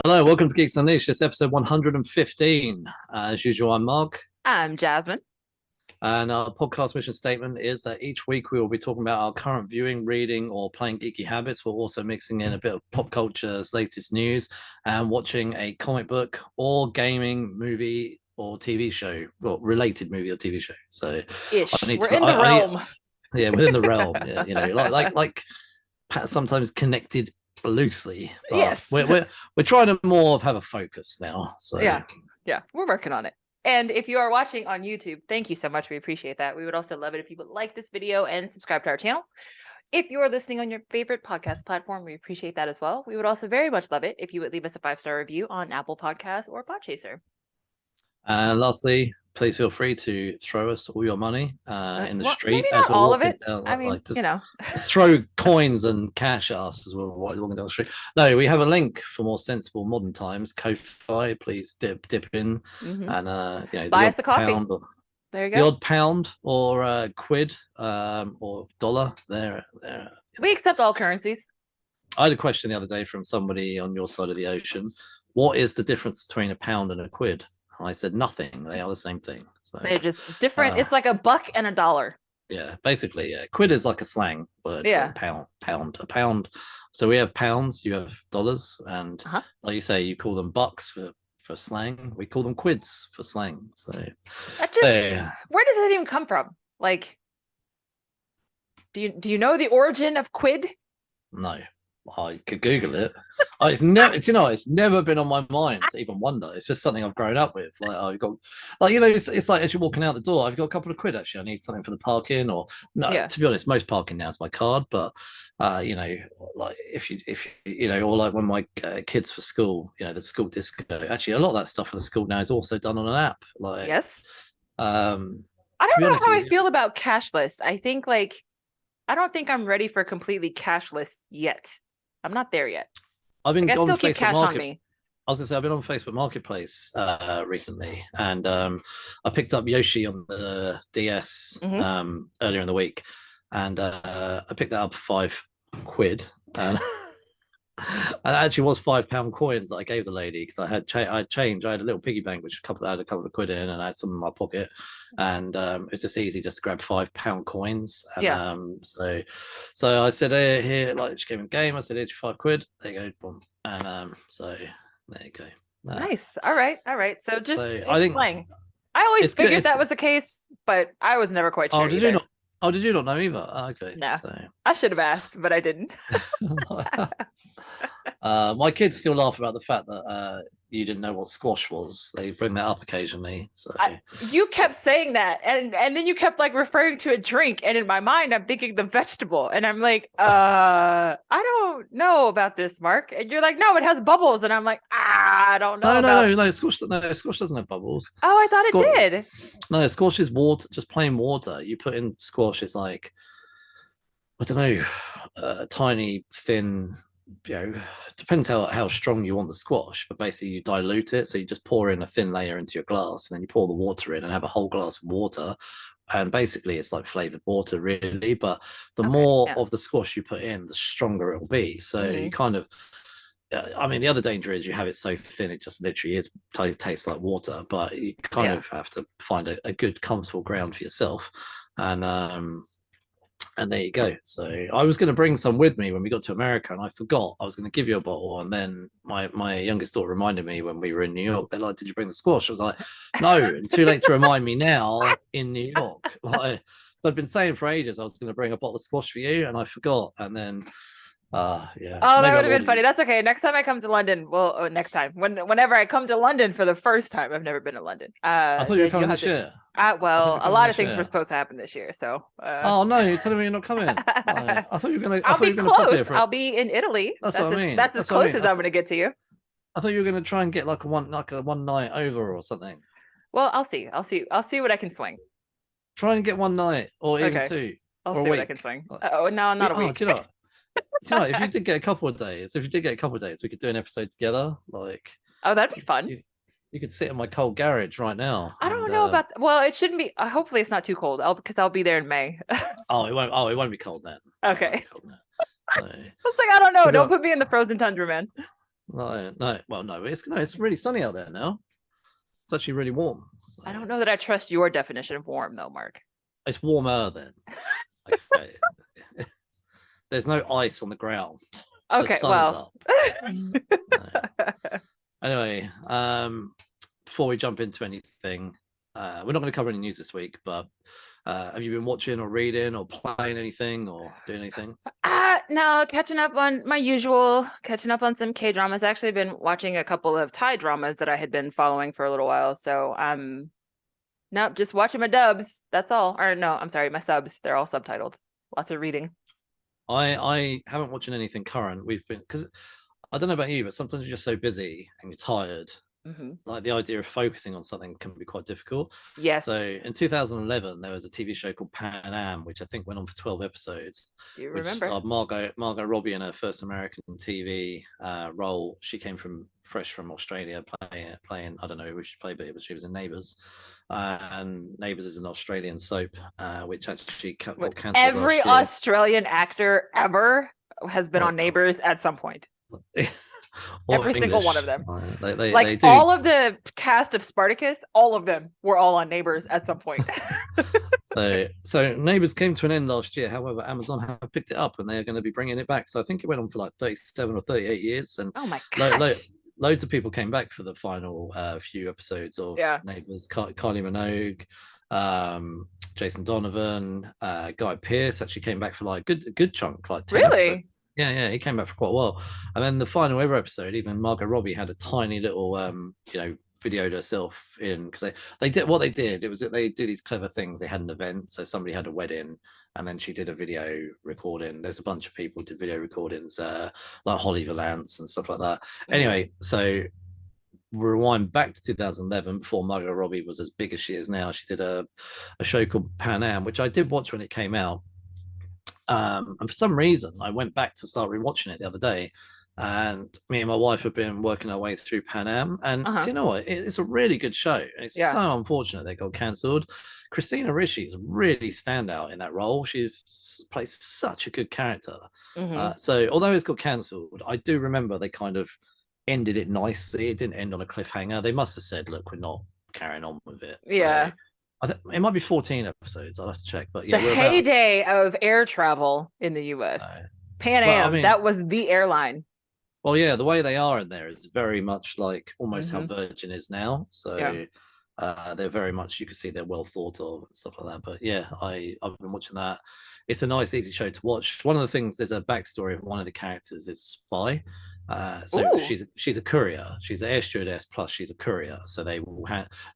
Hello, welcome to Geeks Unleashed. It's episode 115. As usual, I'm Mark, I'm Jasmine. and our podcast mission statement is that each week we will be talking about our current viewing, reading, or playing geeky habits. We're also mixing in a bit of pop culture's latest news and watching a comic book or gaming movie or TV show, well, related movie or TV show. So I Ish. need We're to, in the realm. yeah, within the realm, yeah, like sometimes connected loosely, but Yes. we're trying to more of have a focus now. So Yeah. Yeah. We're working on it. And if you are watching on YouTube, thank you so much. We appreciate that. We would also love it if you would like this video and subscribe to our channel. If you are listening on your favorite podcast platform, we appreciate that as well. We would also very much love it if you would leave us a 5-star review on Apple Podcasts or Podchaser. And lastly, please feel free to throw us all your money in the street maybe as not we're all of walking it. down. I mean, just throw coins and cash at us as we're walking down the street. No, we have a link for more sensible modern times. Ko-fi, please dip in and buy us a coffee. Pound or, there you go. The odd pound or quid or dollar. There. We accept all currencies. I had a question the other day from somebody on your side of the ocean. What is the difference between a pound and a quid? I said nothing. They are the same thing. So they're just different. It's like a buck and a dollar. Yeah, basically, yeah. Quid is like a slang word Yeah. for a pound. So we have pounds, you have dollars, and like you say, you call them bucks for slang. We call them quids for slang. So that just where does it even come from? Like, do you know the origin of quid? No. I could Google it. It's never been on my mind to even wonder. It's just something I've grown up with. Like I've got, it's like as you're walking out the door, I've got a couple of quid. Actually, I need something for the parking, or no. Yeah. To be honest, most parking now is by card. But like if you or like when my kids for school, the school disco. Actually, a lot of that stuff for the school now is also done on an app. Like yes. I don't know how I feel about cashless. I think I don't think I'm ready for completely cashless yet. I'm not there yet. I've been on still keep Facebook cash on me. I was gonna say I've been on Facebook Marketplace recently, and I picked up Yoshi on the DS earlier in the week, and I picked that up for £5, and it actually was £5 coins that I gave the lady because I had change. I had a little piggy bank which I had a couple of quid in, and I had some in my pocket, and it's just easy just to grab £5 coins. And, so I said, here, like she gave me a game. I said, here's your £5. There you go, boom. And so there you go. Nice. All right. So just I think slang. I always figured that was the case, but I was never quite sure. Oh, did you not? Oh, did you not know either? Oh, okay. No. So. I should have asked, but I didn't. My kids still laugh about the fact that you didn't know what squash was. They bring that up occasionally. So you kept saying that, and then you kept referring to a drink, and in my mind, I'm thinking the vegetable, and I'm like, I don't know about this, Mark. And you're like, no, it has bubbles, and I'm like, I don't know. No, squash doesn't have bubbles. Oh, I thought it did. No, squash is water, just plain water. You put in squash, it's like, I don't know, tiny, thin. Depends how strong you want the squash, but basically you dilute it. So you just pour in a thin layer into your glass, and then you pour the water in and have a whole glass of water. And basically it's like flavored water, really. But the more of the squash you put in, the stronger it will be. So you kind of, I mean, the other danger is you have it so thin it just literally tastes like water. But you kind of have to find a good, comfortable ground for yourself. And there you go. So I was going to bring some with me when we got to America, and I forgot. I was going to give you a bottle, and then my youngest daughter reminded me when we were in New York. They're like, "Did you bring the squash?" I was like, "No." Too late to remind me now in New York. So I've been saying for ages I was going to bring a bottle of squash for you, and I forgot. And then, yeah. Oh, that would have been funny. That's okay. Next time I come to London, whenever I come to London for the first time, I've never been to London. I thought you were coming this year. Well, a lot of things were supposed to happen this year, so. Oh no! You're telling me you're not coming. I thought you were gonna. I'll be close. I'll be in Italy. That's what I mean. That's as close as I'm gonna get to you. I thought you were gonna try and get a one night over or something. Well, I'll see what I can swing. Try and get one night or even two. I'll see what I can swing. Oh no, not a week. Do you know? If you did get a couple of days, we could do an episode together. Oh, that'd be fun. You could sit in my cold garage right now. I don't know about. Well, it shouldn't be. Hopefully, it's not too cold. Because I'll be there in May. Oh, it won't be cold then. Okay. Cold then. I was like, I don't know. Don't put me in the frozen tundra, man. No, it's really sunny out there now. It's actually really warm. So. I don't know that I trust your definition of warm, though, Mark. It's warmer then. Okay. There's no ice on the ground. Okay, the sun well. is up. Anyway, before we jump into anything, we're not going to cover any news this week, but have you been watching or reading or playing anything or doing anything? No, catching up on my usual, catching up on some K-dramas. I've actually been watching a couple of Thai dramas that I had been following for a little while. So nope, just watching my dubs. That's all. Or no, I'm sorry, my subs. They're all subtitled. Lots of reading. I haven't watched anything current. We've been, because I don't know about you, but sometimes you're just so busy and you're tired. Like the idea of focusing on something can be quite difficult. Yes. So in 2011, there was a TV show called Pan Am, which I think went on for 12 episodes. Do you which remember? starred Margot Robbie in her first American TV role. She came fresh from Australia, playing I don't know who she played, but she was in Neighbours. And Neighbours is an Australian soap, which actually got cancelled. Every Australian actor ever has been on Neighbours at some point. Every single one of them. They do. All of the cast of Spartacus, all of them were all on Neighbours at some point. So Neighbours came to an end last year. However, Amazon have picked it up and they are going to be bringing it back. So I think it went on for like 37 or 38 years. And oh my gosh. Loads of people came back for the final few episodes of Neighbours. Kylie Minogue, Jason Donovan, Guy Pearce actually came back for like a good chunk, like 10 episodes. Yeah, he came back for quite a while. And then the final ever episode, even Margot Robbie had a tiny little, videoed herself in, because they did what they did. It was that they do these clever things. They had an event, so somebody had a wedding, and then she did a video recording. There's a bunch of people did video recordings, like Holly Valance and stuff like that. Anyway, so rewind back to 2011, before Margot Robbie was as big as she is now. She did a show called Pan Am, which I did watch when it came out. And for some reason, I went back to start rewatching it the other day, and me and my wife have been working our way through Pan Am. And do you know what? It's a really good show. It's so unfortunate they got cancelled. Christina Ricci is really standout in that role. She's plays such a good character. So although it's got cancelled, I do remember they kind of ended it nicely. It didn't end on a cliffhanger. They must have said, "Look, we're not carrying on with it." So, it might be 14 episodes. I'll have to check. But yeah, the heyday of air travel in the US. Pan Am, that was the airline. Well, yeah, the way they are in there is very much like almost how Virgin is now. So they're very much, you can see they're well thought of and stuff like that. But yeah, I've been watching that. It's a nice, easy show to watch. One of the things, there's a backstory of one of the characters is a spy. So she's a courier. She's an air stewardess plus she's a courier. So they will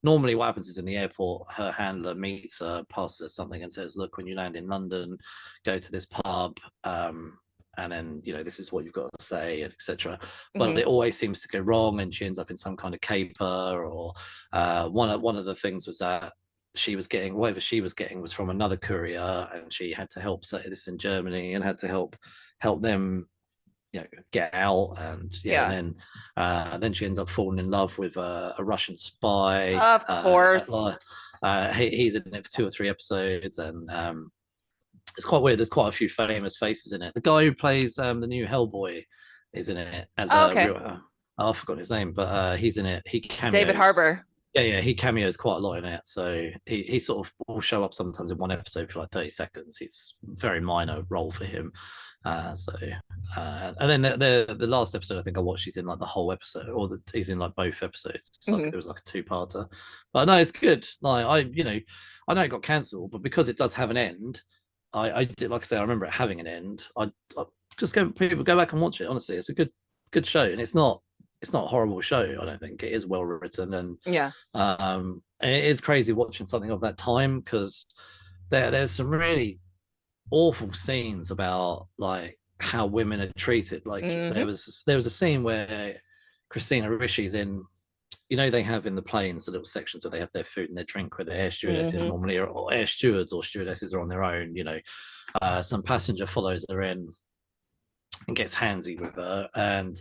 normally what happens is in the airport, her handler meets her, passes her something and says, "Look, when you land in London, go to this pub, and then this is what you've got to say, and etc." But it always seems to go wrong, and she ends up in some kind of caper. Or one of the things was that she was getting whatever she was getting was from another courier, and she had to help say this in Germany and had to help them get out. And and then she ends up falling in love with a Russian spy, of course. He's in it for 2 or 3 episodes, and it's quite weird. There's quite a few famous faces in it. The guy who plays the new Hellboy is in it as I forgot his name, but he's in it. He cameos. David Harbour. Yeah, he cameos quite a lot in it. So he sort of will show up sometimes in one episode for like 30 seconds. It's a very minor role for him. And then the last episode I think I watched, he's in like the whole episode, or he's in like both episodes. It was like a 2-parter. But no, it's good. Like I know it got cancelled, but because it does have an end, I did, like I say, I remember it having an end. I just people go back and watch it. Honestly, it's a good show, and it's not a horrible show. I don't think it is well written, and it is crazy watching something of that time, because there's some really awful scenes about like how women are treated. Like there was a scene where Christina Ricci's in. They have in the planes the little sections where they have their food and their drink, where the air stewardesses normally are, or air stewards or stewardesses are on their own. Some passenger follows her in and gets handsy with her, and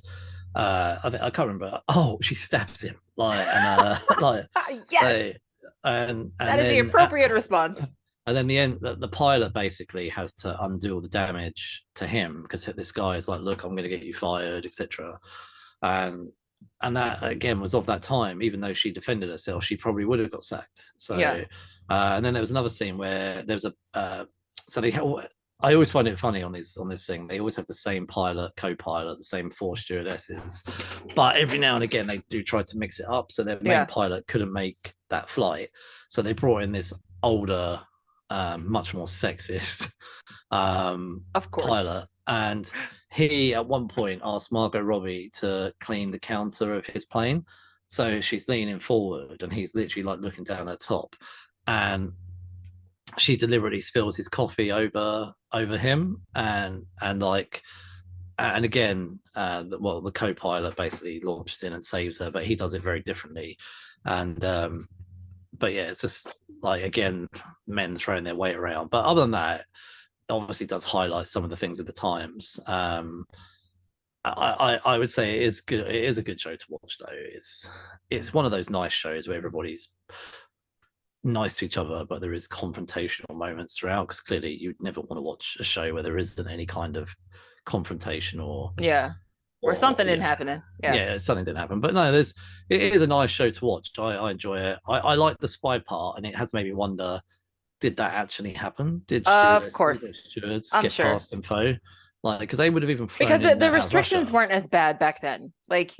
I can't remember. Oh, she stabs him yes, and that is the appropriate response. And then the pilot basically has to undo all the damage to him, because this guy is like, "Look, I'm going to get you fired," etc. And that again was of that time. Even though she defended herself, she probably would have got sacked. So and then there was another scene where there was so they I always find it funny on this thing. They always have the same pilot, co-pilot, the same 4 stewardesses, but every now and again they do try to mix it up. So their main pilot couldn't make that flight, so they brought in this older, much more sexist of course, pilot, and he at one point asked Margot Robbie to clean the counter of his plane. So she's leaning forward, and he's literally like looking down her top, and she deliberately spills his coffee over him, and again, the co-pilot basically launches in and saves her, but he does it very differently. And but yeah, it's just like, again, men throwing their weight around. But other than that, it obviously does highlight some of the things of the times. I would say it is good. It is a good show to watch, though. It's one of those nice shows where everybody's nice to each other, but there is confrontational moments throughout, because clearly you'd never want to watch a show where there isn't any kind of confrontation or something didn't happen. Something didn't happen. But no, it is a nice show to watch. I enjoy it. I like the spy part, and it has made me wonder, did that actually happen? Did stewards get past info? Like, because they would have even flown, because the restrictions weren't as bad back then. Like,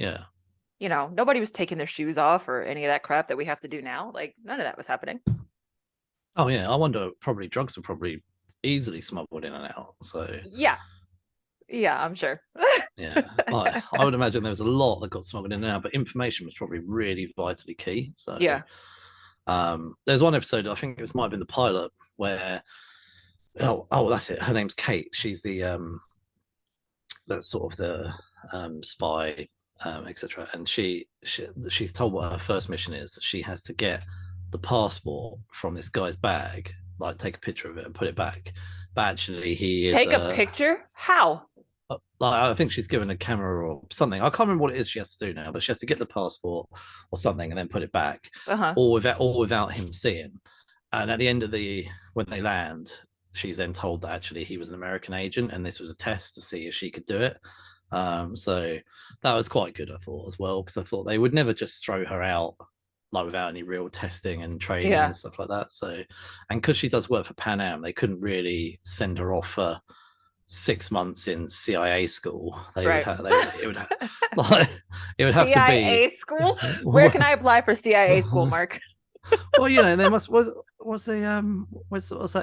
nobody was taking their shoes off or any of that crap that we have to do now. Like, none of that was happening. Oh yeah, I wonder. Probably drugs were probably easily smuggled in and out. So yeah, I'm sure. I would imagine there was a lot that got smuggled in and out, but information was probably really vitally key. So there's one episode, I think might have been the pilot, where that's it. Her name's Kate. She's the that's sort of the spy, etc. And she's told what her first mission is. She has to get the passport from this guy's bag, like take a picture of it and put it back. But actually, he is take a picture. How? Like, I think she's given a camera or something. I can't remember what it is she has to do now, but she has to get the passport or something and then put it back, all without him seeing. And at the end of when they land, she's then told that actually he was an American agent, and this was a test to see if she could do it. So that was quite good, I thought, as well, because I thought they would never just throw her out like without any real testing and training and stuff like that. So, and because she does work for Pan Am, they couldn't really send her off for 6 months in CIA school. It would have to be CIA school. Where can I apply for CIA school, Mark? Well, there was that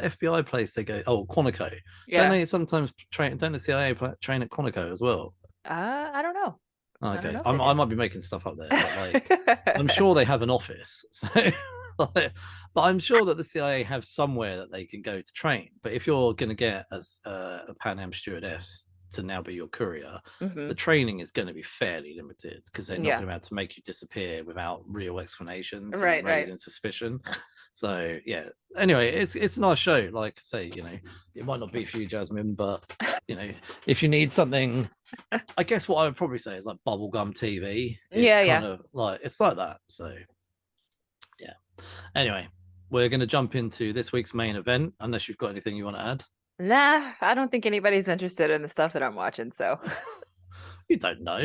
FBI place they go? Oh, Quantico. Don't they sometimes train? Don't the CIA train at Quantico as well? I don't know. Okay, I might be making stuff up there, but like, I'm sure they have an office. So, but I'm sure that the CIA have somewhere that they can go to train. But if you're going to get as a Pan Am stewardess to now be your courier, the training is going to be fairly limited, because they're not going to be able to make you disappear without real explanations and raising suspicion. So anyway, it's a nice show. Like I say, it might not be for you, Jasmin, but if you need something, I guess what I would probably say is like bubblegum TV. It's kind of like, it's like that. So anyway, we're going to jump into this week's main event, unless you've got anything you want to add. Nah, I don't think anybody's interested in the stuff that I'm watching, so you don't know.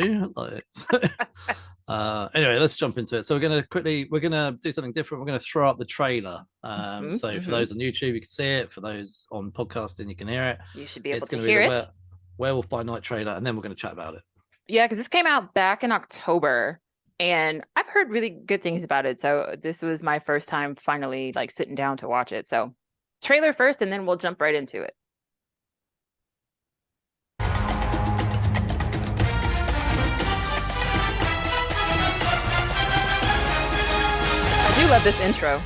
Anyway, let's jump into it. So we're gonna do something different. We're gonna throw up the trailer. So for those on YouTube, you can see it. For those on podcasting, you can hear it. You should be able to hear it. Werewolf by Night trailer, and then we're gonna chat about it. Yeah, because this came out back in October, and I've heard really good things about it. So this was my first time finally like sitting down to watch it. So trailer first, and then we'll jump right into it. I do love this intro.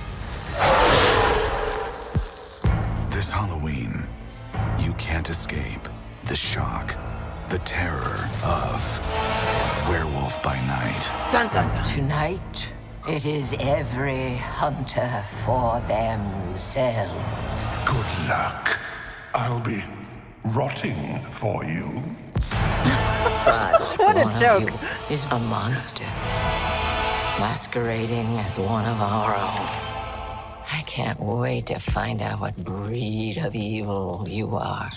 This Halloween, you can't escape the shock, the terror of Werewolf by Night. Dun, dun, dun. Tonight, it is every hunter for themselves. Good luck. I'll be rotting for you. But What a one of joke. you is a monster, masquerading as one of our own. I can't wait to find out what breed of evil you are.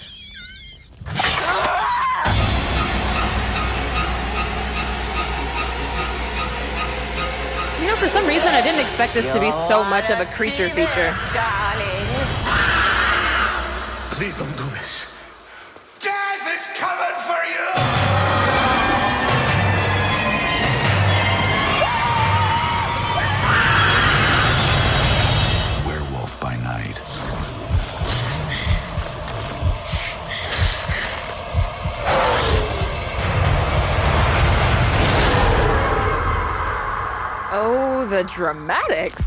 know, for some reason, I didn't expect this to be so much of a creature feature. Please don't do this. Death is coming for you! Werewolf by Night. Oh, the dramatics.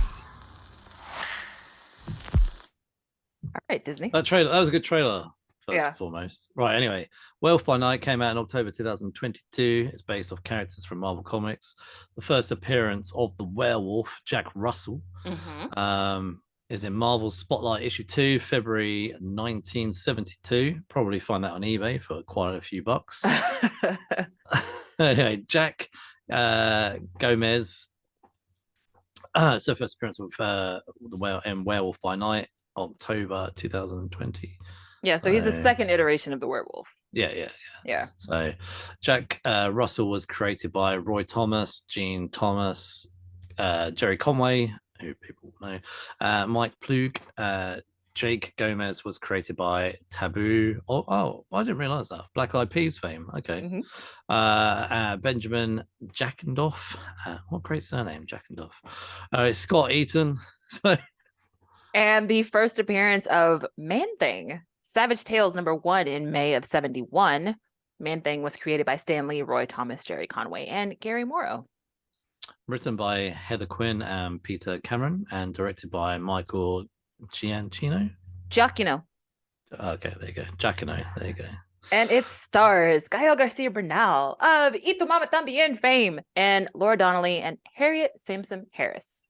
All right, Disney. That was a good trailer, first Yeah. and foremost. Right, anyway, Werewolf by Night came out in October 2022. It's based off characters from Marvel Comics. The first appearance of the werewolf, Jack Russell, is in Marvel's Spotlight issue 2, February 1972. Probably find that on eBay for quite a few bucks. Anyway, Jack Gomez. So first appearance of in Werewolf by Night, October 2020. Yeah, so he's the second iteration of the werewolf. Yeah. So Jack Russell was created by Roy Thomas, Gene Thomas, Jerry Conway, who people know, Mike Plug. Jake Gomez was created by Taboo. Oh, I didn't realize that. Black Eyed Peas fame. Okay. Benjamin Jackendoff. What great surname, Jackendoff. Scott Eaton. So, and the first appearance of Man-Thing, Savage Tales #1 in May of '71. Man-Thing was created by Stan Lee, Roy Thomas, Jerry Conway, and Gary Morrow. Written by Heather Quinn and Peter Cameron, and directed by Michael Giacchino. Okay, there you go. Giacchino. There you go. And it stars Gael Garcia Bernal of Y Tu Mama Tambien fame, and Laura Donnelly and Harriet Sansom Harris.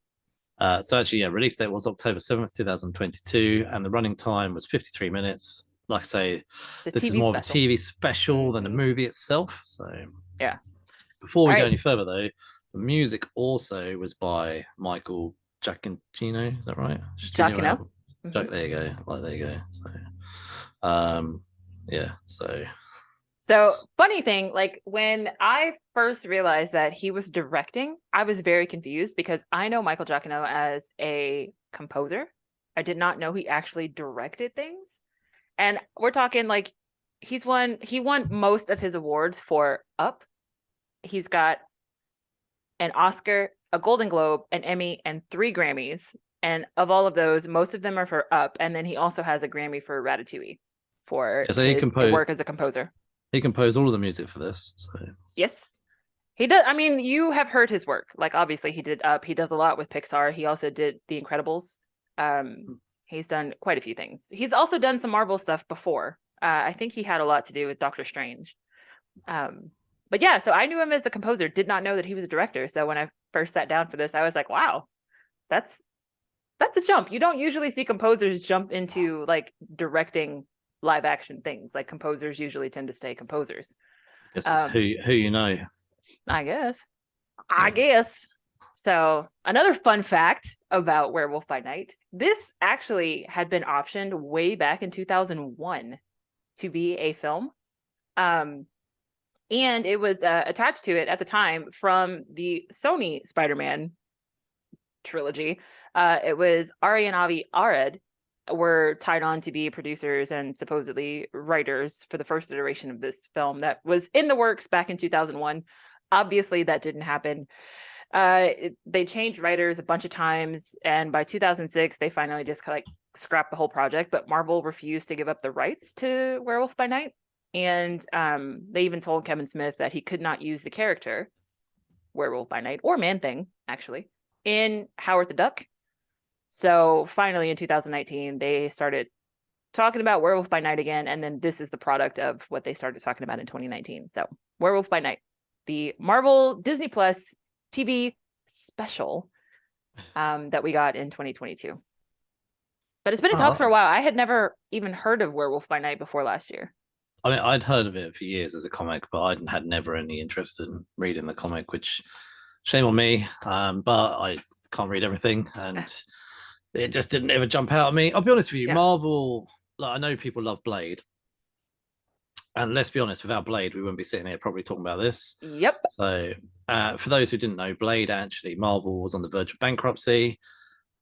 So actually, yeah, release date was October 7th, 2022, and the running time was 53 minutes. Like I say, this is more of a TV special than the movie itself. So yeah. Before we go any further, though, the music also was by Michael Giacchino. Is that right? Giacchino. There you go. There you go. So, yeah. So funny thing, like when I first realized that he was directing, I was very confused because I know Michael Giacchino as a composer. I did not know he actually directed things. And we're talking like he won most of his awards for Up. He's got an Oscar, a Golden Globe, an Emmy, and 3 Grammys. And of all of those, most of them are for Up. And then he also has a Grammy for Ratatouille for his work as a composer. He composed all of the music for this. So yes, he does. I mean, you have heard his work. Like, obviously, he did Up. He does a lot with Pixar. He also did The Incredibles. He's done quite a few things. He's also done some Marvel stuff before. I think he had a lot to do with Doctor Strange. But yeah, so I knew him as a composer. Did not know that he was a director. So when I first sat down for this, I was like, wow, that's a jump. You don't usually see composers jump into like directing live action things. Like composers usually tend to stay composers. This is who you know. I guess. So another fun fact about Werewolf by Night, this actually had been optioned way back in 2001 to be a film. And it was attached to it at the time from the Sony Spider-Man trilogy. It was Ari and Avi Arad were tied on to be producers and supposedly writers for the first iteration of this film that was in the works back in 2001. Obviously, that didn't happen. They changed writers a bunch of times, and by 2006, they finally just kind of like scrapped the whole project. But Marvel refused to give up the rights to Werewolf by Night, and they even told Kevin Smith that he could not use the character Werewolf by Night or Man-Thing actually in Howard the Duck. So finally, in 2019, they started talking about Werewolf by Night again, and then this is the product of what they started talking about in 2019. So Werewolf by Night, the Marvel Disney Plus TV special that we got in 2022. But it's been in talks for a while. I had never even heard of Werewolf by Night before last year. I mean, I'd heard of it for years as a comic, but I had never any interest in reading the comic, which shame on me. But I can't read everything, and it just didn't ever jump out at me. I'll be honest with you, Marvel, like, I know people love Blade, And let's be honest, without Blade, we wouldn't be sitting here probably talking about this. Yep. So, for those who didn't know, Blade actually, Marvel was on the verge of bankruptcy.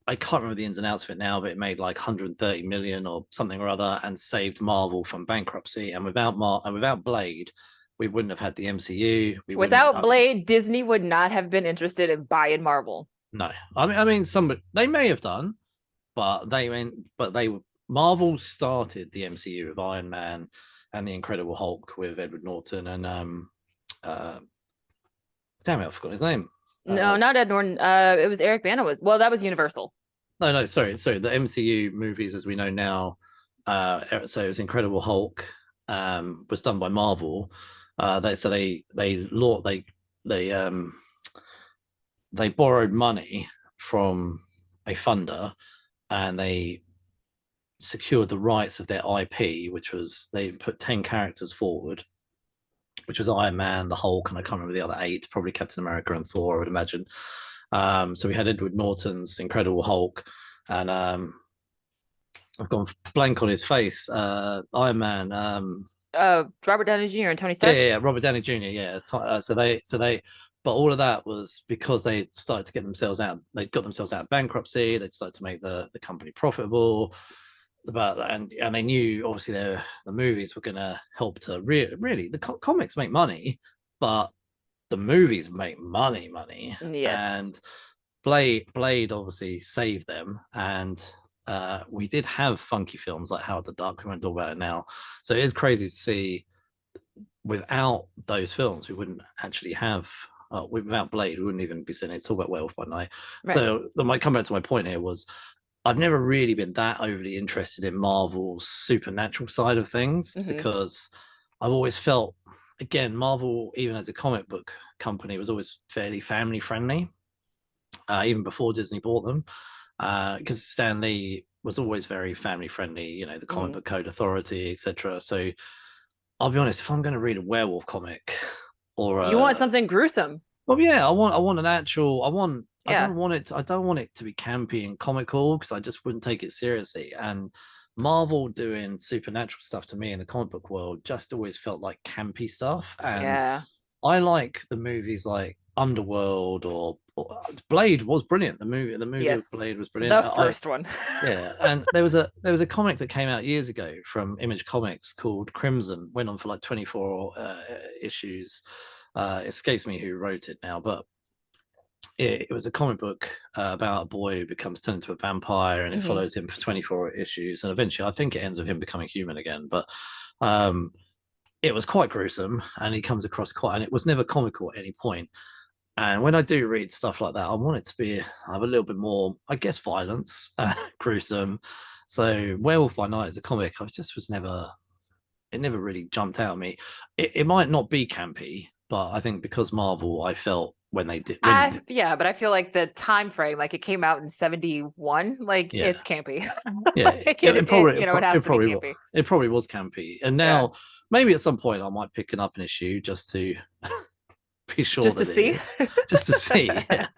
I can't remember the ins and outs of it now, but it made like 130 million or something or other, and saved Marvel from bankruptcy. And without Blade, we wouldn't have had the MCU. Without Blade, Disney would not have been interested in buying Marvel. No, I mean, they may have done, but Marvel started the MCU with Iron Man and the Incredible Hulk with Edward Norton and damn it, I forgot his name. No, not Ed Norton. It was Eric Bana. That was Universal. No, sorry. The MCU movies as we know now. So it was Incredible Hulk. Was done by Marvel. They borrowed money from a funder, and they secured the rights of their IP, which was they put 10 characters forward, which was Iron Man, the Hulk, and I can't remember the other 8, probably Captain America and Thor, I would imagine. So we had Edward Norton's Incredible Hulk, and I've gone blank on his face. Iron Man. Robert Downey Jr. and Tony Stark. Yeah, Robert Downey Jr. Yeah, but all of that was because they started to get themselves out. They got themselves out of bankruptcy. They started to make the company profitable. And they knew obviously the movies were going to help to really the comics make money, but the movies make money. Yes. And Blade obviously saved them, and we did have funky films like Howard the Duck. We won't talk about it now. So it is crazy to see. Without those films, we wouldn't actually have. Without Blade, we wouldn't even be sitting here talking about Werewolf by Night. Right. So I might come back to my point here was I've never really been that overly interested in Marvel's supernatural side of things, because I've always felt, again, Marvel, even as a comic book company, was always fairly family friendly, even before Disney bought them, because Stan Lee was always very family friendly, the Comic Book Code Authority, etc. So I'll be honest, if I'm going to read a werewolf comic, or you want something gruesome. Well, yeah, I want an actual. I don't want it to be campy and comical, because I just wouldn't take it seriously. And Marvel doing supernatural stuff to me in the comic book world just always felt like campy stuff. And I like the movies like Underworld or Blade was brilliant. The movie of Blade was brilliant. The first one. Yeah, and there was a comic that came out years ago from Image Comics called Crimson. Went on for like 24 issues. Escapes me who wrote it now, but it was a comic book about a boy who becomes turned into a vampire, and it follows him for 24 issues, and eventually I think it ends with him becoming human again. But it was quite gruesome, and he comes across and it was never comical at any point. And when I do read stuff like that, I want it to have a little bit more, I guess, violence, gruesome. So Werewolf by Night as a comic, it never really jumped out at me. It might not be campy, but I think because Marvel, I felt when they did. But I feel like the time frame, like it came out in 71, it's campy. Yeah, it probably was campy. And now maybe at some point I might pick up an issue just to be sure just to see. Yeah.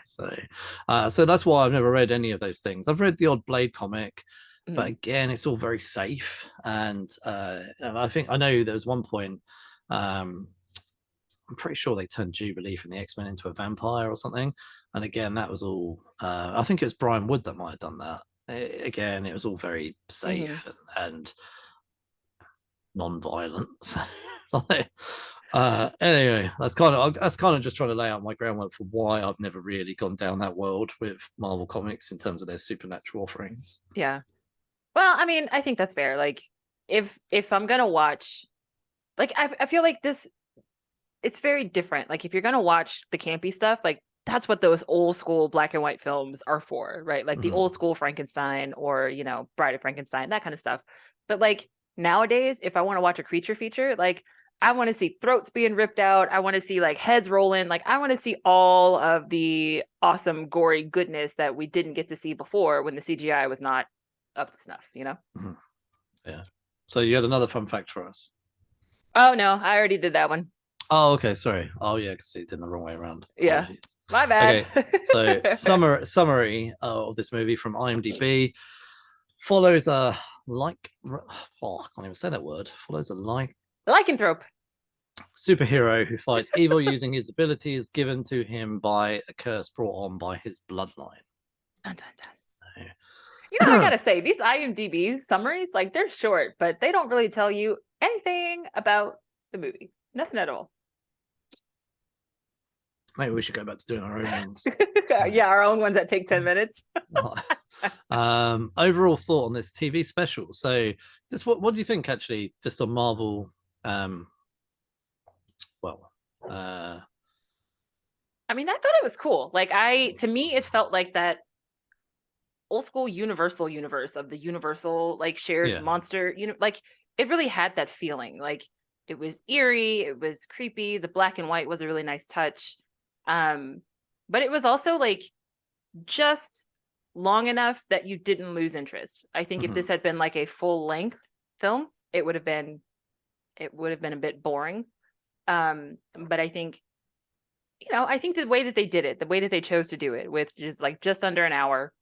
So that's why I've never read any of those things. I've read the odd Blade comic, but again, it's all very safe. And I know there was one point. I'm pretty sure they turned Jubilee from the X-Men into a vampire or something. And again, that was all, I think it was Brian Wood that might have done that. Again, it was all very safe and non-violent. Anyway, that's kind of just trying to lay out my groundwork for why I've never really gone down that world with Marvel Comics in terms of their supernatural offerings. Yeah. Well, I mean, I think that's fair. Like, if I'm going to watch, like, I feel like it's very different. Like, if you're going to watch the campy stuff, like, that's what those old school black and white films are for, right? Like the old school Frankenstein or, Bride of Frankenstein, that kind of stuff. But like nowadays, if I want to watch a creature feature, like I want to see throats being ripped out. I want to see like heads rolling. Like I want to see all of the awesome, gory goodness that we didn't get to see before when the CGI was not up to snuff, Yeah. So you had another fun fact for us. Oh, no, I already did that one. Oh, okay. Sorry. Oh, yeah, because it did the wrong way around. Yeah. Apologies. My bad. Okay. So summary of this movie from IMDb follows I can't even say that word. Follows a Lycanthrope. Superhero who fights evil using his abilities given to him by a curse brought on by his bloodline. Dun, dun, dun. You know, I gotta say, these IMDb summaries, like, they're short, but they don't really tell you anything about the movie. Nothing at all. Maybe we should go back to doing our own ones. Yeah, our own ones that take 10 minutes. Overall thought on this TV special. So, just what do you think, actually, just on Marvel? I mean, I thought it was cool. Like, to me, it felt like that old school Universal universe of the Universal, like, shared monster, like, it really had that feeling. Like, it was eerie, it was creepy. The black and white was a really nice touch. But it was also, like, just long enough that you didn't lose interest. I think if this had been like a full length film, it would have been a bit boring. But I think, I think the way that they did it, the way that they chose to do it, with just under an hour,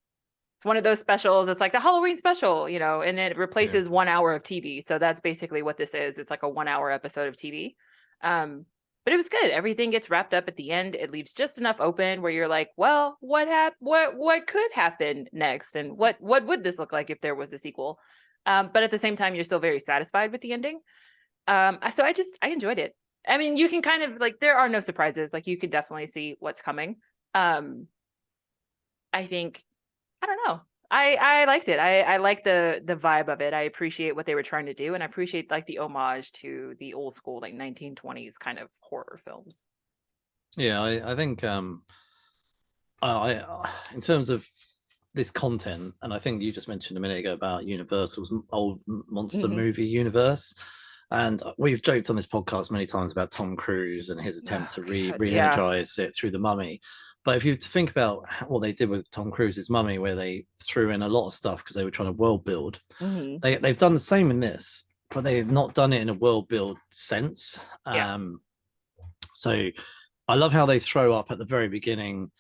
it's one of those specials. It's like the Halloween special, and it replaces 1 hour of TV. So that's basically what this is. It's like a 1 hour episode of TV. But it was good. Everything gets wrapped up at the end. It leaves just enough open where you're like, well, what could happen next? And what would this look like if there was a sequel? But at the same time, you're still very satisfied with the ending. So I enjoyed it. I mean, you can kind of, like, there are no surprises. Like, you could definitely see what's coming. I think, I don't know. I liked it. I like the vibe of it. I appreciate what they were trying to do, and I appreciate, like, the homage to the old school, like, 1920s kind of horror films. Yeah, I think in terms of this content, and I think you just mentioned a minute ago about Universal's old monster movie universe, and we've joked on this podcast many times about Tom Cruise and his attempt to re-energize it through The Mummy. But if you think about what they did with Tom Cruise's Mummy, where they threw in a lot of stuff because they were trying to world build, they've done the same in this, but they've not done it in a world build sense. So I love how they throw up at the very beginning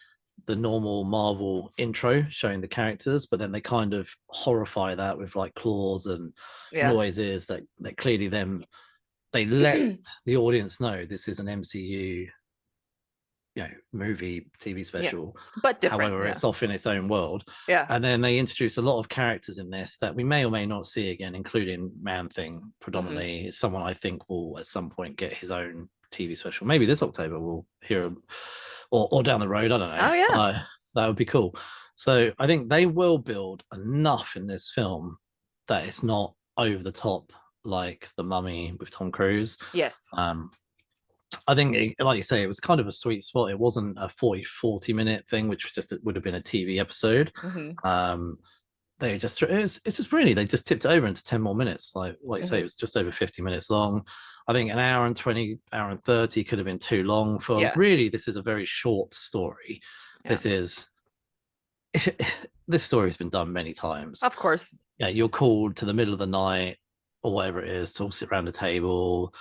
the normal Marvel intro showing the characters, but then they kind of horrify that with, like, claws and noises that clearly they let the audience know this is an MCU movie, TV special, but different. However, it's off in its own world. And then they introduce a lot of characters in this that we may or may not see again, including Man-Thing predominantly. Is someone I think will at some point get his own TV special. Maybe this October we'll hear him, or down the road, I don't know. That would be cool. So I think they will build enough in this film that it's not over the top like The Mummy with Tom Cruise. I think, like you say, it was kind of a sweet spot. It wasn't a 40 minute thing, which was just, it would have been a TV episode. They just, it's just really, they just tipped it over into 10 more minutes. Like you say, it was just over 50 minutes long. I think an hour and 20, hour and 30 could have been too long for, really, this is a very short story. This story has been done many times. Of course. Yeah, you're called to the middle of the night or whatever it is to all sit around the table.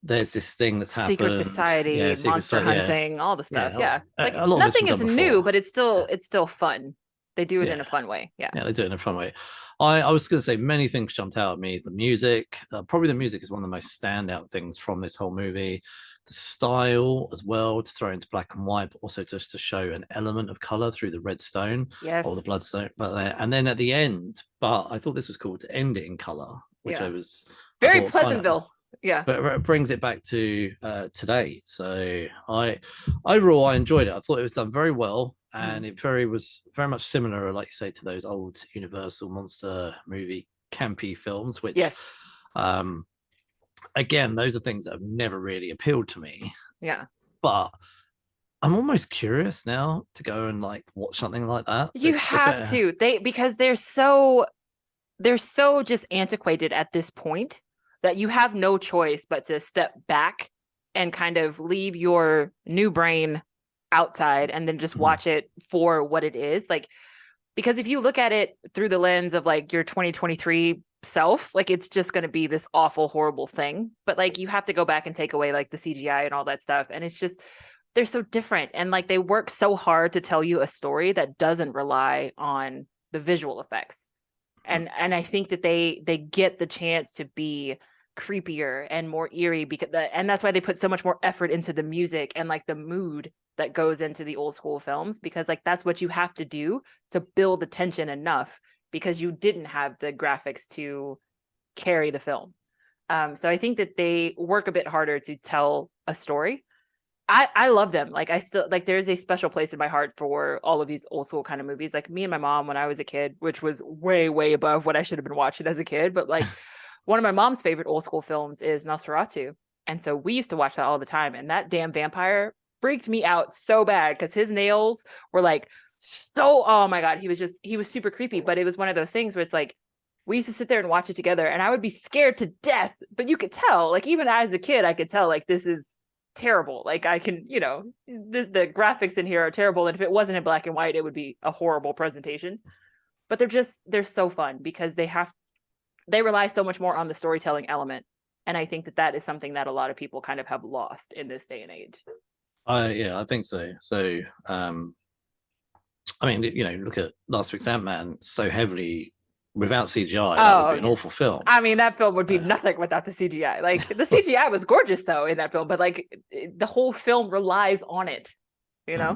There's this thing that's happened. Secret society, monster hunting, all the stuff. Like, nothing is new, but it's still fun. They do it in a fun way. Yeah, they do it in a fun way. I was going to say many things jumped out at me. The music, probably the music is one of the most standout things from this whole movie. The style as well, to throw into black and white, but also just to show an element of color through the red stone or the bloodstone. And then at the end, but I thought this was cool to end it in color, which I was very Pleasantville. But it brings it back to today. So overall I enjoyed it. I thought it was done very well, and it was very much similar, like you say, to those old Universal monster movie campy films, which again, those are things that have never really appealed to me. But I'm almost curious now to go and, like, watch something like that. You have to. Because they're so just antiquated at this point that you have no choice but to step back and kind of leave your new brain outside and then just watch it for what it is. Like, because if you look at it through the lens of, like, your 2023 self, like, it's just going to be this awful, horrible thing. But, like, you have to go back and take away, like, the CGI and all that stuff. And it's just, they're so different. And, like, they work so hard to tell you a story that doesn't rely on the visual effects. And I think that they get the chance to be creepier and more eerie, because and that's why they put so much more effort into the music and like the mood that goes into the old school films, because like that's what you have to do to build the tension enough, because you didn't have the graphics to carry the film. So I think that they work a bit harder to tell a story. I love them. Like I still like, there's a special place in my heart for all of these old school kind of movies. Like me and my mom when I was a kid, which was way, way above what I should have been watching as a kid. But like one of my mom's favorite old school films is Nosferatu. And so we used to watch that all the time. And that damn vampire freaked me out so bad because his nails were like so, oh my God, he was super creepy. But it was one of those things where it's like, we used to sit there and watch it together and I would be scared to death. But you could tell, like even as a kid, I could tell like this is terrible. Like I can, the graphics in here are terrible, and if it wasn't in black and white it would be a horrible presentation. But they're so fun because they rely so much more on the storytelling element, and I think that is something that a lot of people kind of have lost in this day and age. I think so. So I mean, look at last week's Ant-Man, so heavily without CGI, that would be an awful film. I mean, that film would be nothing without the CGI. Like the CGI was gorgeous though in that film, but like the whole film relies on it, Yeah.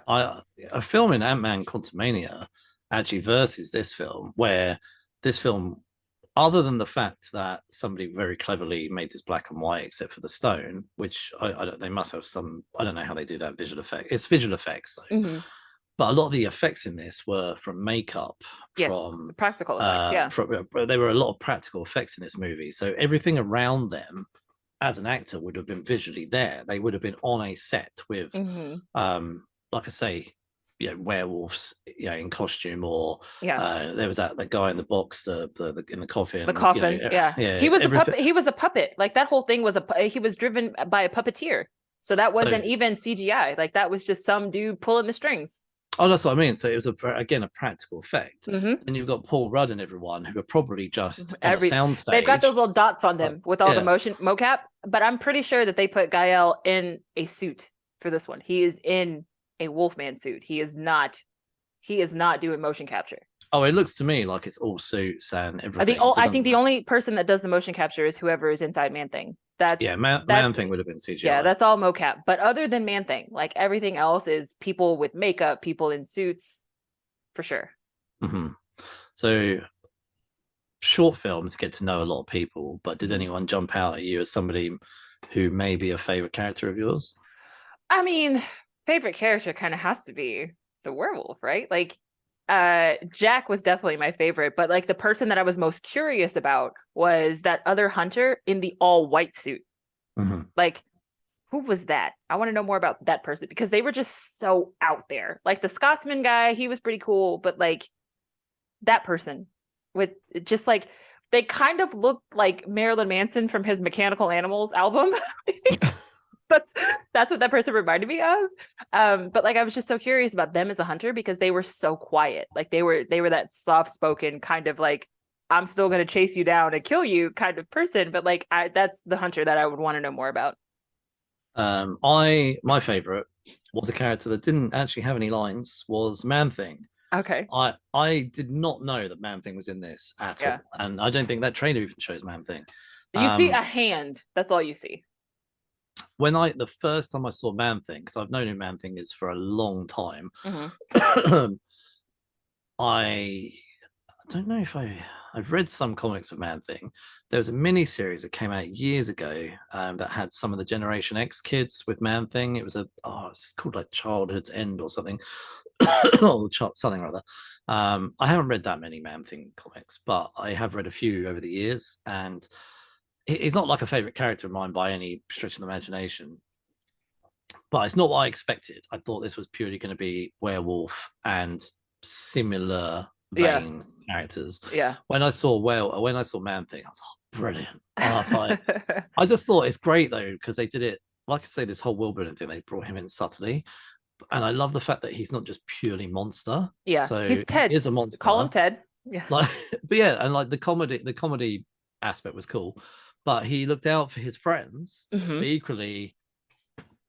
A film in Ant-Man Quantumania actually versus this film, where this film, other than the fact that somebody very cleverly made this black and white except for the stone, which they must have some, I don't know how they do that visual effect. It's visual effects though. Mm-hmm. But a lot of the effects in this were from makeup, from practical effects. There were a lot of practical effects in this movie. So everything around them, as an actor, would have been visually there. They would have been on a set with, like I say, werewolves, in costume, or there was that guy in the box, the in the coffin. The coffin, he was a puppet. He was a puppet. Like that whole thing was he was driven by a puppeteer. So that wasn't even CGI. Like that was just some dude pulling the strings. Oh, that's what I mean. So it was a practical effect. Mm-hmm. And you've got Paul Rudd and everyone who are probably just on a soundstage. They've got those little dots on them with all the motion mocap, but I'm pretty sure that they put Gael in a suit for this one. He is in a Wolfman suit. He is not doing motion capture. Oh, it looks to me like it's all suits and everything. I think the only person that does the motion capture is whoever is inside Man-Thing. Man-Thing would have been CGI. Yeah, that's all mocap. But other than Man-Thing, like everything else is people with makeup, people in suits, for sure. Mm-hmm. So short films get to know a lot of people, but did anyone jump out at you as somebody who may be a favorite character of yours? I mean, favorite character kind of has to be the werewolf, right? Like Jack was definitely my favorite, but like the person that I was most curious about was that other hunter in the all white suit. Mm-hmm. Like, who was that? I want to know more about that person because they were just so out there. Like the Scotsman guy, he was pretty cool, but like that person with just like, they kind of looked like Marilyn Manson from his Mechanical Animals album. That's what that person reminded me of. But like I was just so curious about them as a hunter because they were so quiet. Like they were that soft-spoken kind of like, I'm still going to chase you down and kill you kind of person. But like that's the hunter that I would want to know more about. My favorite was a character that didn't actually have any lines, was Man-Thing. Okay. I did not know that Man-Thing was in this at all. And I don't think that trailer even shows Man-Thing. You see a hand. That's all you see. When the first time I saw Man-Thing, because I've known who Man-Thing is for a long time, mm-hmm. I don't know if I've read some comics of Man-Thing. There was a mini series that came out years ago that had some of the Generation X kids with Man-Thing. It was it's called like Childhood's End or something, or something or other. I haven't read that many Man-Thing comics, but I have read a few over the years, and he's not like a favorite character of mine by any stretch of the imagination, but it's not what I expected. I thought this was purely going to be werewolf and similar vein characters. Yeah. When I saw Man-Thing, I was like, brilliant. And I was like, I just thought it's great though because they did it. Like I say, this whole Will Building thing, they brought him in subtly, and I love the fact that he's not just purely monster. Yeah. So he's Ted. He is a monster. Call him Ted. Yeah. But and like the comedy aspect was cool. But he looked out for his friends, mm-hmm. but equally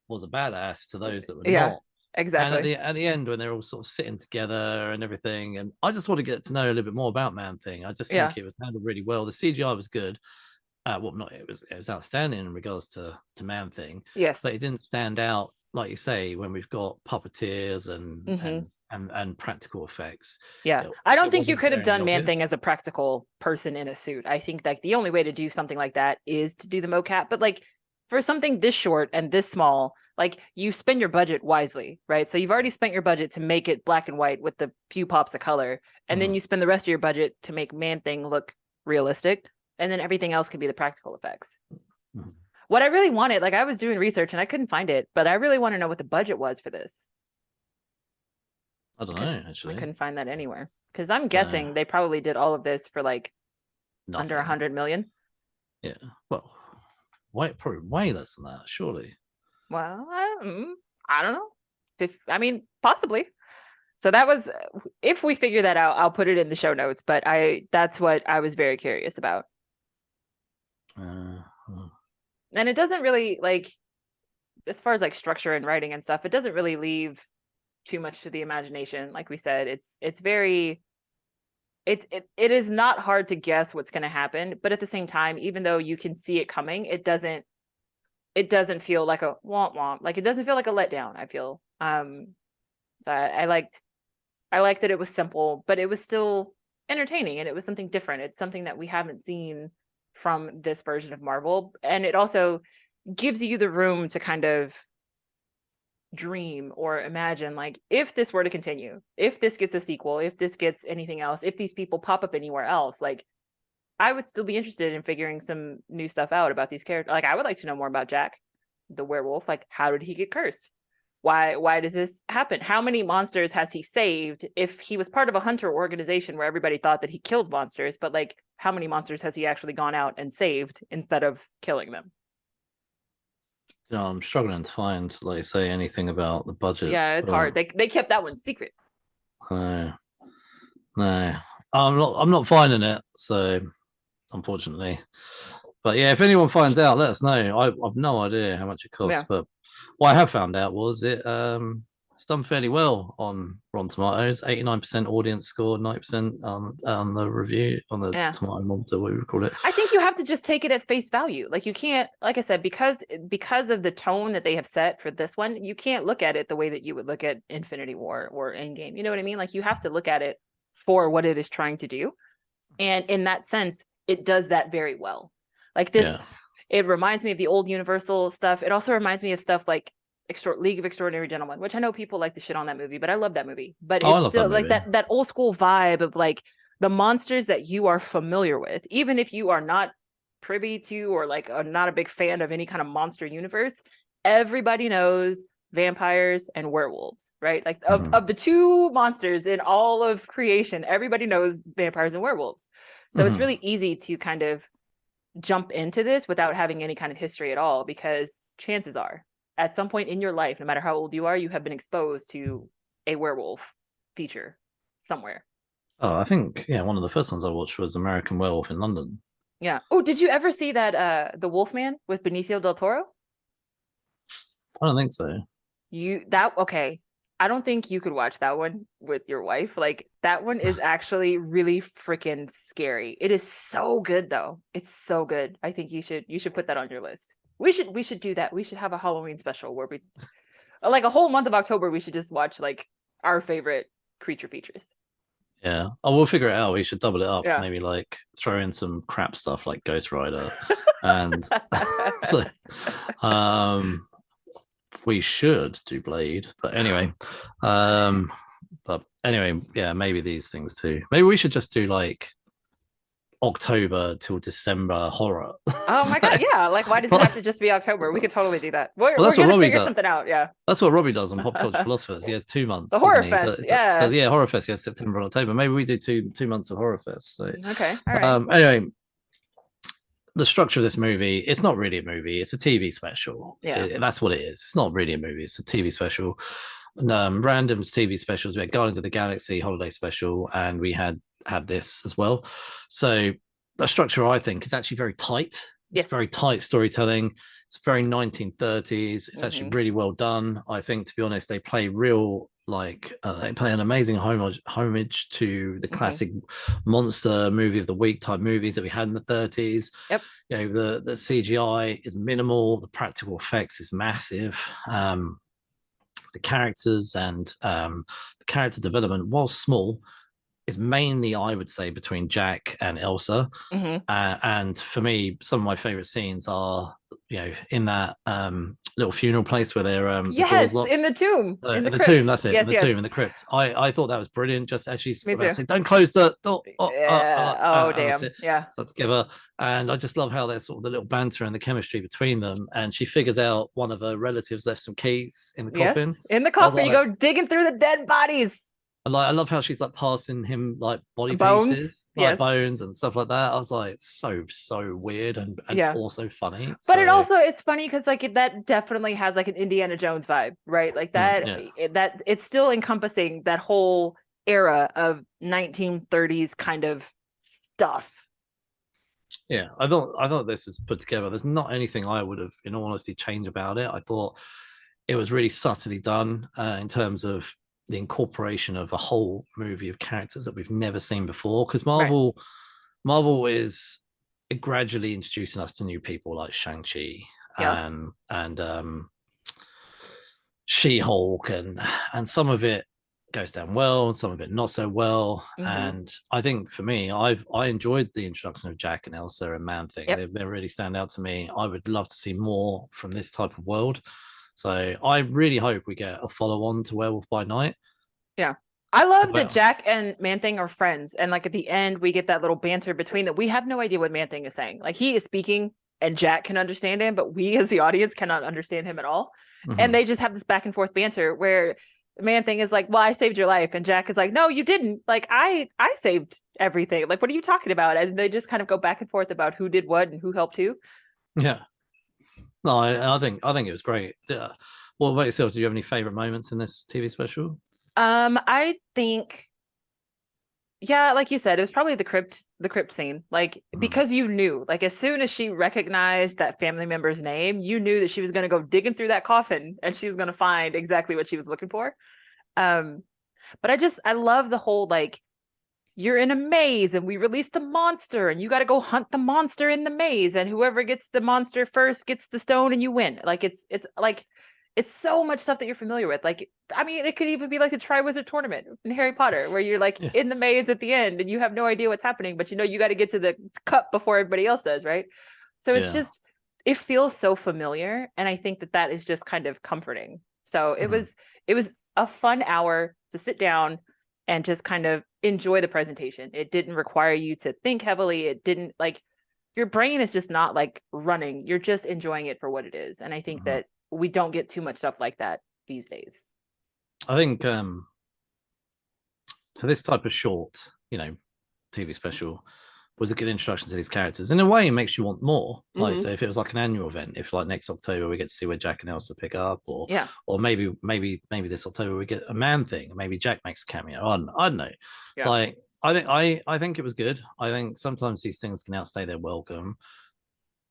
was a badass to those that were not. Exactly. And at the end, when they're all sort of sitting together and everything, and I just want to get to know a little bit more about Man-Thing. I just think it was handled really well. The CGI was good. well, not it was outstanding in regards to Man Thing, Yes. but it didn't stand out like you say when we've got puppeteers Mhm. and practical effects. Yeah. It- I don't it think you wasn't could have glaringly done Man Thing obvious. as a practical person in a suit. I think like the only way to do something like that is to do the mocap. But like for something this short and this small, like you spend your budget wisely, right? So you've already spent your budget to make it black and white with the few pops of color, and then Mhm. you spend the rest of your budget to make Man Thing look realistic, and then everything else can be the practical effects. Mhm. What I really wanted, like I was doing research and I couldn't find it, but I really want to know what the budget was for this. I don't I know couldn't- I actually. couldn't find that anywhere because I'm guessing they probably did all of this for like under Nothing. 100 million. Yeah. Well, probably way less than that, surely. Well, I don't know. I mean, possibly. So that was, if we figure that out, I'll put it in the show notes. But that's what I was very curious about. Uh, And it doesn't really like, as far as like structure and writing and stuff, it doesn't really leave too much to the imagination. Like we said, it's very, it is not hard to guess what's going to happen. But at the same time, even though you can see it coming, it doesn't feel like a womp womp. Like it doesn't feel like a letdown, I feel. So I liked that it was simple, but it was still entertaining and it was something different. It's something that we haven't seen from this version of Marvel. And it also gives you the room to kind of dream or imagine, like, if this were to continue, if this gets a sequel, if this gets anything else, if these people pop up anywhere else, like I would still be interested in figuring some new stuff out about these characters. Like I would like to know more about Jack, the werewolf. Like how did he get cursed? Why does this happen? How many monsters has he saved? If he was part of a hunter organization where everybody thought that he killed monsters, but like how many monsters has he actually gone out and saved instead of killing them? I'm struggling to find, like you say, anything about the budget. Yeah, it's hard. They kept that one secret. No, I'm not finding it. So, unfortunately, but yeah, if anyone finds out, let us know. I've no idea how much it costs, Yeah. but what I have found out was it's done fairly well on Rotten Tomatoes. 89% audience score, 90% on the review on the tomato monitor, what we would call it. I think you have to just take it at face value. Like you can't, like I said, because of the tone that they have set for this one, you can't look at it the way that you would look at Infinity War or Endgame. You know what I mean? Like you have to look at it for what it is trying to do. And in that sense, it does that very well. Like this, it reminds me of the old Universal stuff. It also reminds me of stuff like League of Extraordinary Gentlemen, which I know people like to shit on that movie, but I love that movie. But it's still like that old school vibe of like the monsters that you are familiar with, even if you are not privy to or like are not a big fan of any kind of monster universe. Everybody knows vampires and werewolves, right? Like of the two monsters in all of creation, everybody knows vampires and werewolves. So it's really easy to kind of jump into this without having any kind of history at all, because chances are at some point in your life, no matter how old you are, you have been exposed to a werewolf feature somewhere. Oh, I think, one of the first ones I watched was American Werewolf in London. Yeah. Oh, did you ever see that The Wolfman with Benicio del Toro? I don't think so. Okay. I don't think you could watch that one with your wife. Like that one is actually really freaking scary. It is so good though. It's so good. I think you should put that on your list. We should do that. We should have a Halloween special where we like a whole month of October we should just watch like our favorite creature features. Yeah. Oh, we'll figure it out. We should double it up. Yeah. Maybe like throw in some crap stuff like Ghost Rider. And so we should do Blade. But anyway. Maybe these things too. Maybe we should just do like October till December horror. Oh my god, yeah. Like why does it have to just be October? We could totally do that. We're that's gonna what Robbie figure does. something out, yeah. That's what Robbie does on Pop Culture Philosophers. He has 2 months. The Horror Fest, yeah. Horror Fest, September and October. Maybe we do two months of Horror Fest. So okay, all right. Anyway, the structure of this movie, it's not really a movie, it's a TV special. Yeah. That's what it is. It's not really a movie, it's a TV special. Random TV specials. We had Guardians of the Galaxy holiday special, and we had this as well. So the structure, I think, is actually very tight. It's very tight storytelling. It's very 1930s. It's actually really well done. I think, to be honest, they play real like they pay an amazing homage to the Mhm. classic monster movie of the week type movies that we had in the 30s. Yep. You know, the CGI is minimal, the practical effects is massive. The characters and the character development, while small, is mainly, I would say, between Jack and Elsa. Mhm. And for me, some of my favorite scenes are, you know, in that little funeral place where they're the doors Yes, locked. in the tomb, in In the the tomb, crypt. that's it. Yes, In the yes. tomb, in the crypt. I thought that was brilliant. Just as she's Me about to too. say, "Don't close the door." Yeah. Oh, And that's damn. it. Yeah. So together, and I just love how there's sort of the little banter and the chemistry between them. And she figures out one of her relatives left some keys in the coffin. Yes. In the I was coffin, you like, go digging through the dead bodies. I love how she's like passing him like body Bones. pieces, like Yes. bones and stuff like that. I was like, it's so weird and Yeah. also funny. But it So, also, it's funny because like that definitely has like an Indiana Jones vibe, right? Like that that it's still encompassing that whole era of 1930s kind of stuff. yeah, I thought this is put together. There's not anything I would have, in all honesty, changed about it. I thought it was really subtly done in terms of the incorporation of a whole movie of characters that we've never seen before. Because Marvel is gradually introducing us to new people like Shang-Chi and She-Hulk, and some of it goes down well, and some of it not so well. And I think for me, I enjoyed the introduction of Jack and Elsa and Man Thing. They really stand out to me. I would love to see more from this type of world. So I really hope we get a follow-on to Werewolf by Night. Yeah. I love that Jack and Man-Thing are friends. And like at the end, we get that little banter between them. We have no idea what Man-Thing is saying. Like he is speaking and Jack can understand him, but we as the audience cannot understand him at all. And they just have this back and forth banter where Man-Thing is like, well, I saved your life. And Jack is like, no, you didn't. Like I saved everything. Like, what are you talking about? And they just kind of go back and forth about who did what and who helped who. Yeah. No, I think it was great. What about yourself? Do you have any favorite moments in this TV special? I think, yeah, like you said, it was probably the crypt scene. Like because you knew, like as soon as she recognized that family member's name, you knew that she was going to go digging through that coffin and she was going to find exactly what she was looking for. But I love the whole like you're in a maze and we released a monster and you got to go hunt the monster in the maze and whoever gets the monster first gets the stone and you win. Like it's like it's so much stuff that you're familiar with. Like, I mean, it could even be like the Triwizard Tournament in Harry Potter, where you're like in the maze at the end and you have no idea what's happening, but you know you got to get to the cup before everybody else does, right? So it's just, it feels so familiar, and I think that is just kind of comforting. So it was a fun hour to sit down and just kind of enjoy the presentation. It didn't require you to think heavily. It didn't like your brain is just not like running. You're just enjoying it for what it is, and I think that we don't get too much stuff like that these days. I think so this type of short, you know, TV special was a good introduction to these characters. In a way, it makes you want more. Like, so if it was like an annual event, if like next October we get to see where Jack and Elsa pick up, or maybe this October we get a Man Thing, maybe Jack makes a cameo. I don't know. Yeah. Like, I think it was good. I think sometimes these things can outstay their welcome.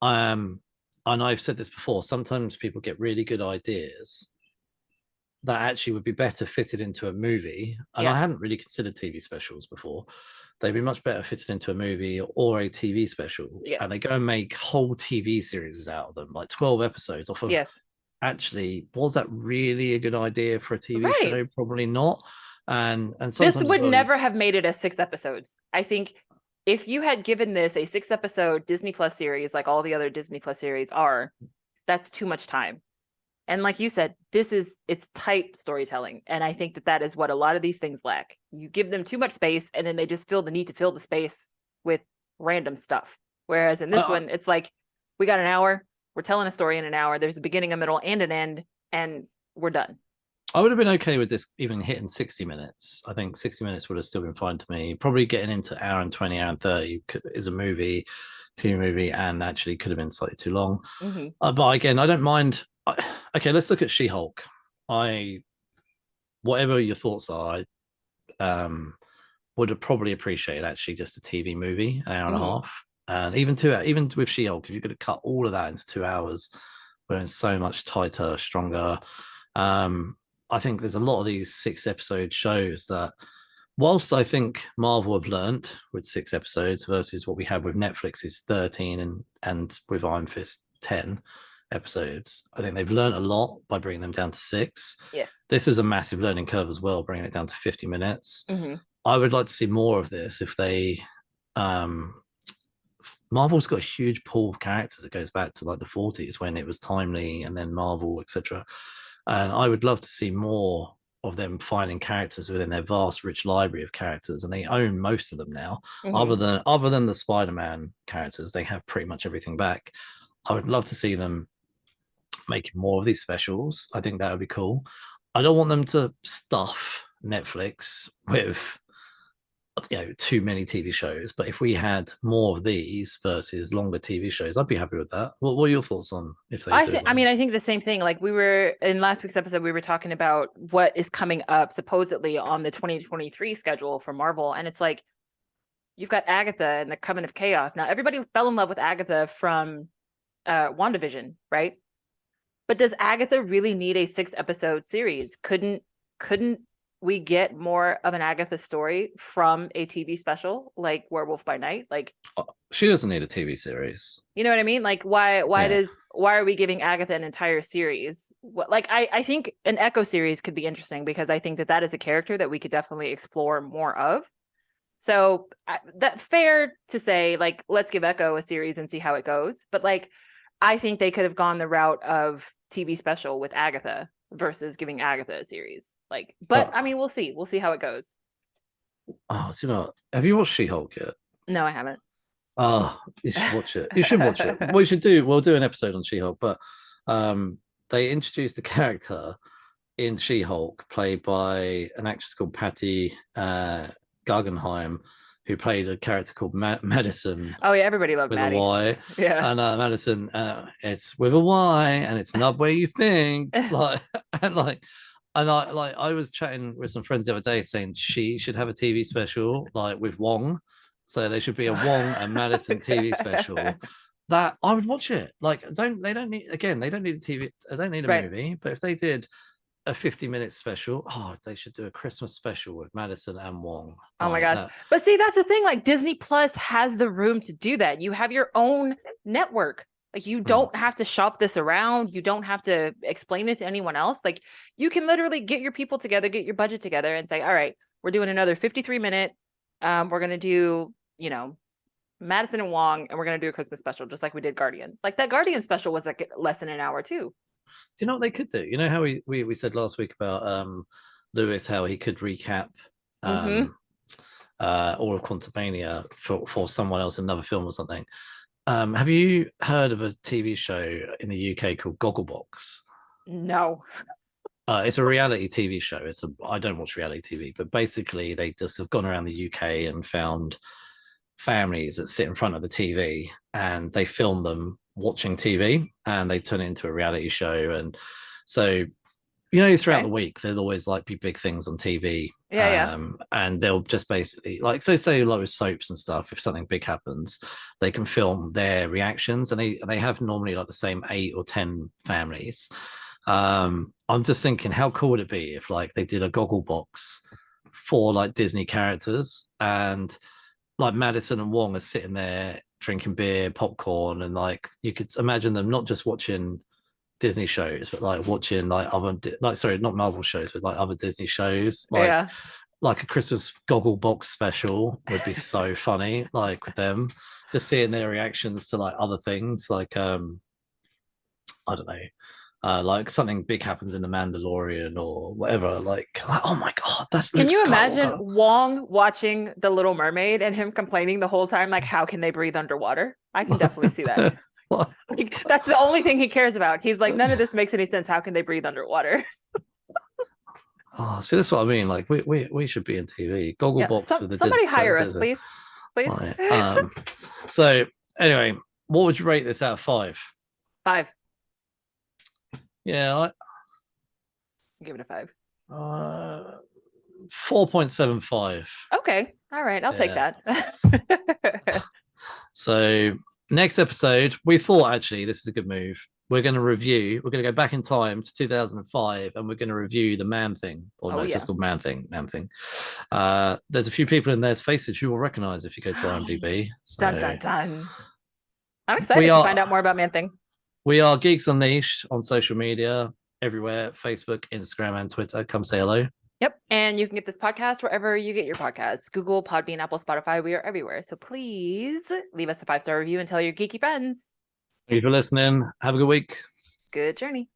And I've said this before, sometimes people get really good ideas that actually would be better fitted into a movie. And I hadn't really considered TV specials before. They'd be much better fitted into a movie or a TV special. And they go and make whole TV series out of them, like 12 episodes off of. Actually, was that really a good idea for a TV show? Probably not. And sometimes this would never have made it as 6 episodes. I think if you had given this a 6-episode Disney Plus series, like all the other Disney Plus series are, that's too much time. And like you said, it's tight storytelling. And I think that is what a lot of these things lack. You give them too much space and then they just feel the need to fill the space with random stuff. Whereas in this one, it's like, we got an hour, we're telling a story in an hour. There's a beginning, a middle, and an end, and we're done. I would have been okay with this even hitting 60 minutes. I think 60 minutes would have still been fine to me. Probably getting into hour and 20, hour and 30 is a TV movie, and actually could have been slightly too long. But again, I don't mind. Okay, let's look at She-Hulk. Whatever your thoughts are, I would have probably appreciated actually just a TV movie, an hour and a half. And even with She-Hulk, if you could have cut all of that into 2 hours, where it's so much tighter, stronger. I think there's a lot of these 6-episode shows that, whilst I think Marvel have learnt with 6 episodes versus what we have with Netflix is 13 and with Iron Fist 10 episodes, I think they've learned a lot by bringing them down to 6. Yes. This is a massive learning curve as well, bringing it down to 50 minutes. Mm-hmm. I would like to see more of this if they Marvel's got a huge pool of characters that goes back to like the 40s when it was Timely and then Marvel, etc. And I would love to see more of them finding characters within their vast, rich library of characters, and they own most of them now. Mm-hmm. Other than the Spider-Man characters, they have pretty much everything back. I would love to see them making more of these specials. I think that would be cool. I don't want them to stuff Netflix with too many TV shows, but if we had more of these versus longer TV shows, I'd be happy with that. What are your thoughts on if they do? I mean, I think the same thing. Like, we were in last week's episode, we were talking about what is coming up supposedly on the 2023 schedule for Marvel, and it's like you've got Agatha and the Coven of Chaos. Now, everybody fell in love with Agatha from WandaVision, right? But does Agatha really need a 6-episode series? Couldn't we get more of an Agatha story from a TV special like Werewolf by Night? Like, she doesn't need a TV series. You know what I mean? Like, why are we giving Agatha an entire series? I think an Echo series could be interesting, because I think that is a character that we could definitely explore more of. So that fair to say, like, let's give Echo a series and see how it goes. But like, I think they could have gone the route of TV special with Agatha versus giving Agatha a series. Like, but I mean, we'll see how it goes. Oh, do you know, have you watched She-Hulk yet? No, I haven't. Oh, you should watch it. You should watch it. We'll do an episode on She-Hulk, but they introduced a character in She-Hulk played by an actress called Patty Guggenheim, who played a character called Madison. Oh yeah, everybody loved with Maddie. A Y. Yeah, and Madison, it's with a Y, and it's not where you think. I was chatting with some friends the other day saying she should have a TV special like with Wong, so there should be a Wong and Madison TV special. That I would watch it. Like, they don't need a TV. They don't need a movie, but if they did a 50-minute special, they should do a Christmas special with Madison and Wong. Oh my gosh. But see, that's the thing. Like, Disney Plus has the room to do that. You have your own network. Like, you don't have to shop this around. You don't have to explain it to anyone else. Like, you can literally get your people together, get your budget together, and say, all right, we're doing another 53-minute. We're going to do, Madison and Wong, and we're going to do a Christmas special, just like we did Guardians. Like, that Guardian special was like less than an hour too. Do you know what they could do? You know how we said last week about Lewis, how he could recap all of Quantumania for someone else in another film or something. Have you heard of a TV show in the UK called Gogglebox? No. It's a reality TV show. I don't watch reality TV, but basically they just have gone around the UK and found families that sit in front of the TV and they film them watching TV and they turn it into a reality show. And so, throughout the week, there'll always like be big things on TV. And they'll just basically like, say like with soaps and stuff, if something big happens, they can film their reactions, and they have normally like the same 8 or 10 families. I'm just thinking, how cool would it be if like they did a Gogglebox for like Disney characters, and like Madison and Wong are sitting there drinking beer, popcorn, and like you could imagine them not just watching Disney shows, but like watching like other not Marvel shows, but like other Disney shows. Like a Christmas Gogglebox special would be so funny, like with them just seeing their reactions to like other things, like I don't know, like something big happens in The Mandalorian or whatever, like oh my god, that's Luke Can you Skywalker. imagine Wong watching The Little Mermaid and him complaining the whole time, like, how can they breathe underwater? I can definitely see that. Like, that's the only thing he cares about. He's like, none of this makes any sense. How can they breathe underwater? See, that's what I mean. Like, we should be in TV. Gogglebox with the somebody hire us, please. Right. So anyway, what would you rate this out of 5? 5. Yeah, Give it a 5. 4.75. Okay, all right, I'll take that. So next episode, we thought actually this is a good move. we're going to go back in time to 2005 and we're going to review the Man Thing, or no, it's just called Man Thing. There's a few people in there's faces you will recognize if you go to IMDb. So Dun dun dun. I'm excited to find out more about Man Thing. We are Geeks Unleashed on social media everywhere: Facebook, Instagram, and Twitter. Come say hello. Yep. And you can get this podcast wherever you get your podcasts: Google, Podbean, Apple, Spotify. We are everywhere. So please leave us a 5-star review and tell your geeky friends. Thank you for listening. Have a good week. Good journey.